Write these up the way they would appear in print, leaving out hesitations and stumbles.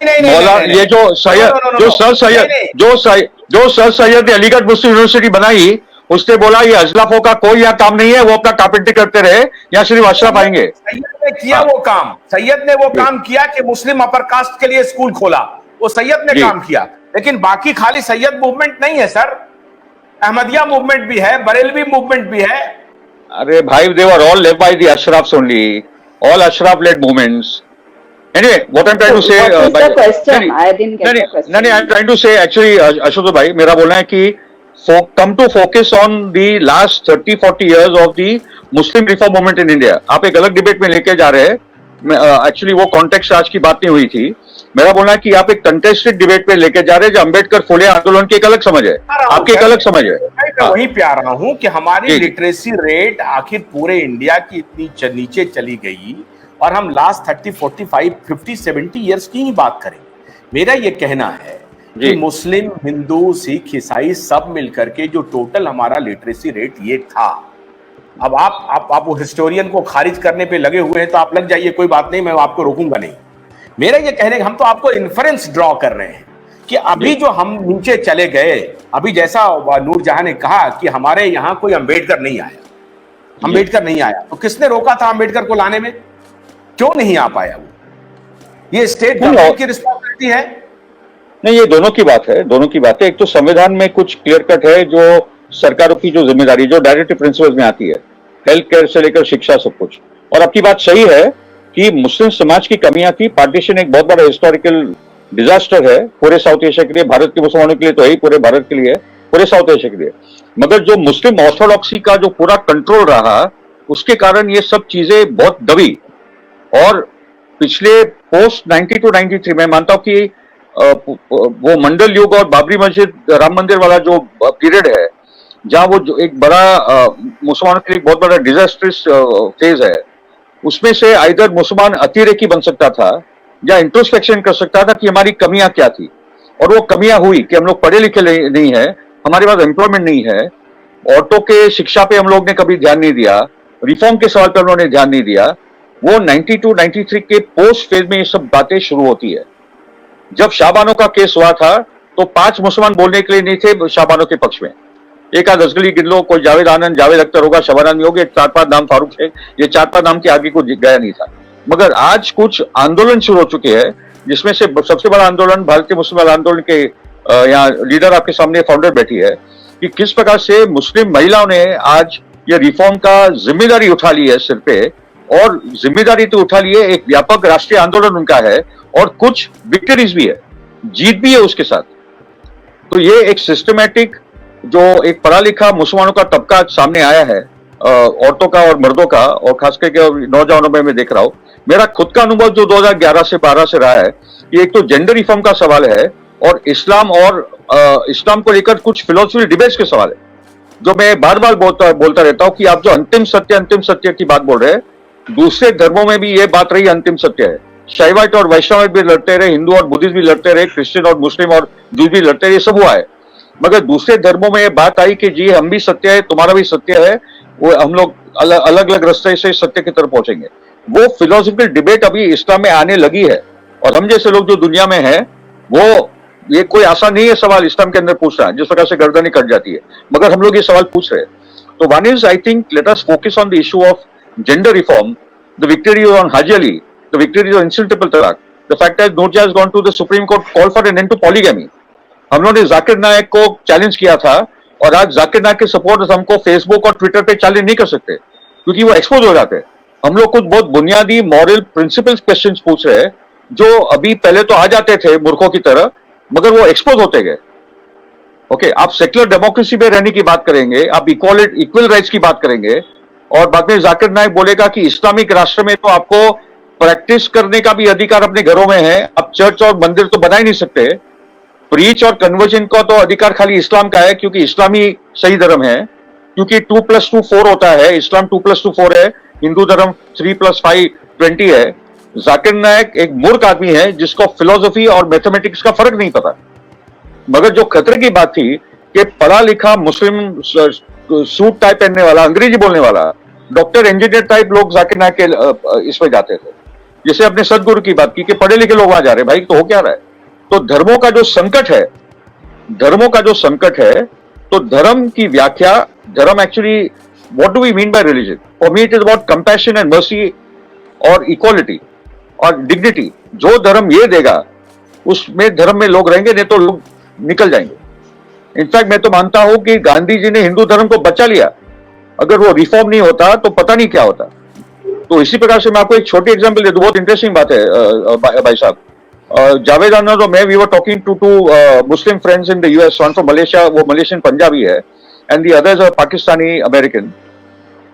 नहीं नहीं मौला नहीं ये जो सैयद जो सर सैयद जो सर सैयद ने अलीगढ़ मुस्लिम यूनिवर्सिटी बनाई, उसने बोला ये अजलाफों का कोई यहाँ काम नहीं है, वो अपना कारपेंटरी करते रहे, यहाँ सिर्फ अशरफ आएंगे। सैयद ने किया हाँ वो काम, सैयद ने वो काम किया कि मुस्लिम अपर कास्ट के लिए स्कूल खोला, वो सैयद ने जी। काम किया। लेकिन बाकी खाली सैयद मूवमेंट नहीं है सर, अहमदिया मूवमेंट भी है, बरेलवी मूवमेंट भी है। अरे भाई, they were all led by the Ashrafs only, all Ashraf led movements. Anyway, what I'm trying to say, what is the question? नहीं, I didn't get the question. नहीं, I'm trying to say actually, Ashok भाई, मेरा बोलना है कि come to focus on the last 30-40 years of the Muslim reform movement in India. आप एक अलग डिबेट में लेके जा रहे हैं, एक्चुअली वो कॉन्टेक्स्ट आज की बात नहीं हुई थी। मेरा बोलना है कि आप एक कंटेस्टेड डिबेट पे लेके जा रहे हैं, जो अंबेडकर फुले आंदोलन की एक अलग समझ है, आपकी एक अलग समझ है। मैं वहीं पे आ रहा हूं कि हमारी लिटरेसी रेट आखिर पूरे इंडिया की इतनी नीचे चली गई, और हम लास्ट 30, 45, 50, 70 इयर्स की ही बात करेंगे। मेरा ये कहना है कि मुस्लिम, हिंदू, सिख, ईसाई सब मिलकर के जो टोटल हमारा लिटरेसी रेट ये था। अब आप वो हिस्टोरियन को खारिज करने पे लगे हुए हैं तो आप लग जाइए, कोई बात नहीं, मैं आपको रोकूंगा नहीं। मेरा ये कहने, हम तो आपको इन्फरेंस ड्रॉ कर रहे हैं कि अभी जो हम नीचे चले गए, अभी जैसा नूरजहां ने कहा कि हमारे यहाँ कोई अंबेडकर नहीं आया, अंबेडकर नहीं आया, तो किसने रोका था अंबेडकर को लाने में? क्यों नहीं आ पाया वो? ये स्टेट गवर्नमेंट की रिस्पॉन्सिबिलिटी है? नहीं, ये दोनों की बात है, दोनों की बात है। एक तो संविधान में कुछ क्लियर कट है, जो सरकारों की जो जिम्मेदारी, जो डायरेक्टिव प्रिंसिपल्स में आती है, हेल्थ केयर से लेकर शिक्षा, सब कुछ। और आपकी बात सही है कि मुस्लिम समाज की कमियां थी। पार्टीशन एक बहुत बड़ा हिस्टोरिकल डिजास्टर है पूरे साउथ एशिया के लिए, भारत के मुसलमानों के लिए तो है ही, पूरे भारत के लिए, पूरे साउथ एशिया के लिए। मगर जो मुस्लिम ऑर्थोडॉक्सी का जो पूरा कंट्रोल रहा, उसके कारण ये सब चीजें बहुत दबी। और पिछले पोस्ट 92, 93 में मानता हूं कि वो मंडल युग और बाबरी मस्जिद, राम मंदिर वाला जो पीरियड है, जहां वो जो एक बड़ा मुसलमानों के लिए बहुत बड़ा डिजास्टर्स फेज है, उसमें से आइदर मुसलमान अतिरेकी बन सकता था या इंट्रोस्पेक्शन कर सकता था कि हमारी कमियां क्या थी। और वो कमियां हुई कि हम लोग पढ़े लिखे नहीं है, हमारे पास एम्प्लॉयमेंट नहीं है, औरतों के शिक्षा पे हम लोग ने कभी ध्यान नहीं दिया, रिफॉर्म के सवाल पर हम लोगों ने ध्यान नहीं दिया। वो 92, 93 के पोस्ट फेज में ये सब बातें शुरू होती है। जब शाहबानो का केस हुआ था तो 5 मुसलमान बोलने के लिए नहीं थे शाहबानो के पक्ष में। एक आध असगली गिन लो, कोई जावेद आनंद, जावेद अख्तर होगा, शबाना आजमी होगी, 4-5 नाम, फारूक शेख, ये 4-5 नाम के आगे कुछ गया नहीं था। मगर आज कुछ आंदोलन शुरू हो चुके हैं, जिसमें से सबसे बड़ा आंदोलन भारतीय मुस्लिम आंदोलन के यहाँ लीडर आपके सामने फाउंडर बैठी है, कि किस प्रकार से मुस्लिम महिलाओं ने आज ये रिफॉर्म का जिम्मेदारी उठा ली है सिर पे, और जिम्मेदारी तो उठा ली है, एक व्यापक राष्ट्रीय आंदोलन उनका है, और कुछ विक्टरीज भी है, जीत भी है उसके साथ। तो ये एक सिस्टमैटिक, जो एक पढ़ा लिखा मुसलमानों का तबका सामने आया है, औरतों का और मर्दों का, और खास करके नौजवानों में मैं देख रहा हूं। मेरा खुद का अनुभव जो 2011 से 12 से रहा है, ये एक तो जेंडर रिफॉर्म का सवाल है, और इस्लाम इस्लाम को लेकर कुछ फिलोसफी डिबेट्स के सवाल है, जो मैं बार बार बोलता रहता हूं कि आप जो अंतिम सत्य की बात बोल रहे हैं, दूसरे धर्मों में भी ये बात रही अंतिम सत्य है। शैवाइट और वैष्णव भी लड़ते रहे, हिंदू और बुद्धिस्ट भी लड़ते रहे, क्रिश्चियन और मुस्लिम और जूस भी लड़ते रहे, ये सब हुआ है। मगर दूसरे धर्मों में ये बात आई कि जी हम भी सत्य है, तुम्हारा भी सत्य है, वो हम लोग अलग अलग रास्ते से सत्य की तरफ पहुंचेंगे। वो फिलोसफिकल डिबेट अभी इस्लाम में आने लगी है, और हम जैसे लोग जो दुनिया में हैं, वो ये कोई आसान नहीं है सवाल इस्लाम के अंदर पूछना, जिस प्रकार से गर्दनें कट जाती है, मगर हम लोग ये सवाल पूछ रहे हैं। तो one is, I think, let us focus on the issue of gender reform, the victory on Haji Ali, the victory on instant triple talaq, the fact that Noorjahan has gone to the supreme court call for an end to polygamy. हम लोगों ने जाकिर नायक को challenge किया था, और आज जाकिर नायक के supporters हमको फेसबुक और ट्विटर पे चैलेंज नहीं कर सकते, क्योंकि वो एक्सपोज हो जाते हैं। हम लोग कुछ बहुत बुनियादी मॉरल प्रिंसिपल्स क्वेश्चंस पूछ रहे हैं, जो अभी पहले तो आ जाते थे मूर्खों की तरह, मगर वो एक्सपोज होते गए। ओके, आप सेक्युलर डेमोक्रेसी में रहने की बात करेंगे, आप इक्वल राइट्स की बात करेंगे, और बाद में जाकिर नायक बोलेगा कि इस्लामिक राष्ट्र में तो आपको प्रैक्टिस करने का भी अधिकार अपने घरों में है, आप चर्च और मंदिर तो बना ही नहीं सकते, प्रीच और कन्वर्जन का तो अधिकार खाली इस्लाम का है, क्योंकि इस्लामी सही धर्म है, क्योंकि 2+2 4 होता है, इस्लाम 2+2 4 है, हिंदू धर्म 3+5 20 है। जाकिर नायक एक मूर्ख आदमी है, जिसको फिलोसफी और मैथमेटिक्स का फर्क नहीं पता। मगर जो खतरे की बात थी कि पढ़ा लिखा मुस्लिम सूट टाइप पहनने वाला, अंग्रेजी बोलने वाला, डॉक्टर इंजीनियर टाइप लोग जाकिर नायक के इसमें जाते थे, जैसे अपने सदगुरु की बात की कि पढ़े लिखे लोग वहां जा रहे हैं, भाई तो हो क्या रहा है? तो धर्मों का जो संकट है, धर्मों का जो संकट है, तो धर्म की व्याख्या, धर्म actually what do we mean by religion? For me it is about compassion and mercy और इक्वालिटी और डिग्निटी। जो धर्म ये देगा उसमें धर्म में लोग रहेंगे, नहीं तो लोग निकल जाएंगे। इनफैक्ट मैं तो मानता हूं कि गांधी जी ने हिंदू धर्म को बचा लिया, अगर वो रिफॉर्म नहीं होता तो पता नहीं क्या होता। तो इसी प्रकार से मैं आपको एक छोटी एग्जांपल दे दूं, बहुत इंटरेस्टिंग बात है भाई साहब। जावेद अनवर और मैं we were talking to Muslim friends in the US, one from Malaysia, वो मलेशियन पंजाबी है, and the others are Pakistani American.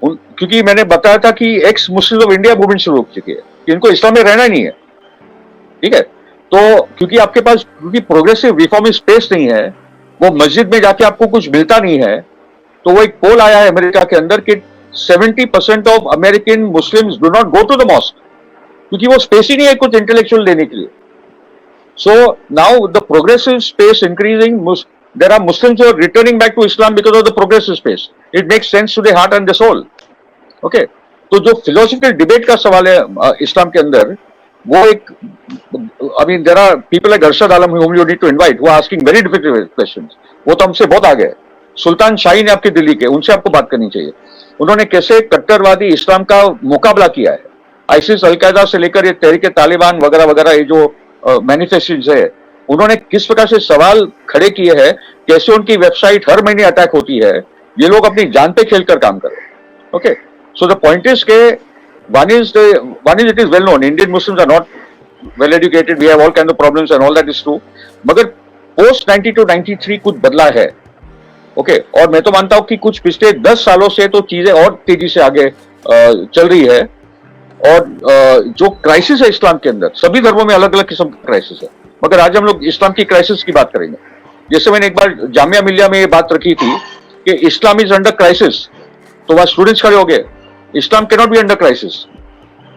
क्योंकि मैंने बताया था कि ex Muslim of India movement शुरू हो चुकी है, कि इनको इस्लाम में रहना ही नहीं है, ठीक है। तो क्योंकि आपके पास क्योंकि प्रोग्रेसिव रिफॉर्म स्पेस नहीं है, वो मस्जिद में जाके आपको कुछ मिलता नहीं है, तो वो एक पोल आया है अमेरिका के अंदर कि 70% of American Muslims do not go to the mosque, क्योंकि वो स्पेस ही नहीं है कुछ इंटेलेक्चुअल देने के लिए। So now the progressive space increasing, there are Muslims who are returning back to Islam because of the progressive space. It makes sense to the heart and the soul. Okay, तो जो philosophical debate का सवाल है इस्लाम के अंदर, वो एक, I mean, there are people like Arshad Alam whom you need to invite who are asking very difficult questions. वो तो हमसे बहुत आगे है। सुल्तान शाहीन है आपके दिल्ली के, उनसे आपको बात करनी चाहिए। उन्होंने कैसे कट्टरवादी इस्लाम का मुकाबला किया है, आईसिस, अलकायदा से लेकर ये तहरीक तालिबान वगैरह वगैरह, ये जो मैनिफेस्टोज है, उन्होंने किस प्रकार से सवाल खड़े किए हैं, कैसे उनकी वेबसाइट हर महीने अटैक होती है, ये लोग अपनी जान पे खेलकर काम कर रहे हैं। Okay, so the point is के one is it is well known Indian Muslims are not well educated, we have all kind of problems and all that is true, मगर post 92-93 कुछ बदला है। ओके, और मैं तो मानता हूं कि कुछ पिछले 10 सालों से तो चीजें और तेजी से आगे चल रही है। और जो क्राइसिस है इस्लाम के अंदर, सभी धर्मों में अलग अलग किस्म का क्राइसिस है, मगर आज हम लोग इस्लाम की क्राइसिस की बात करेंगे। जैसे मैंने एक बार जामिया मिलिया में ये बात रखी थी कि इस्लाम इज अंडर क्राइसिस, तो वहां स्टूडेंट्स खड़े हो गए, Islam can not be under crisis,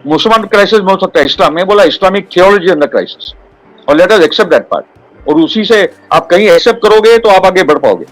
मुसलमान क्राइसिस में हो सकता है इस्लाम। मैं बोला इस्लामिक थियोलॉजी अंडर क्राइसिस, और let us accept that part, और उसी से आप कहीं एक्सेप्ट करोगे तो आप आगे बढ़ पाओगे।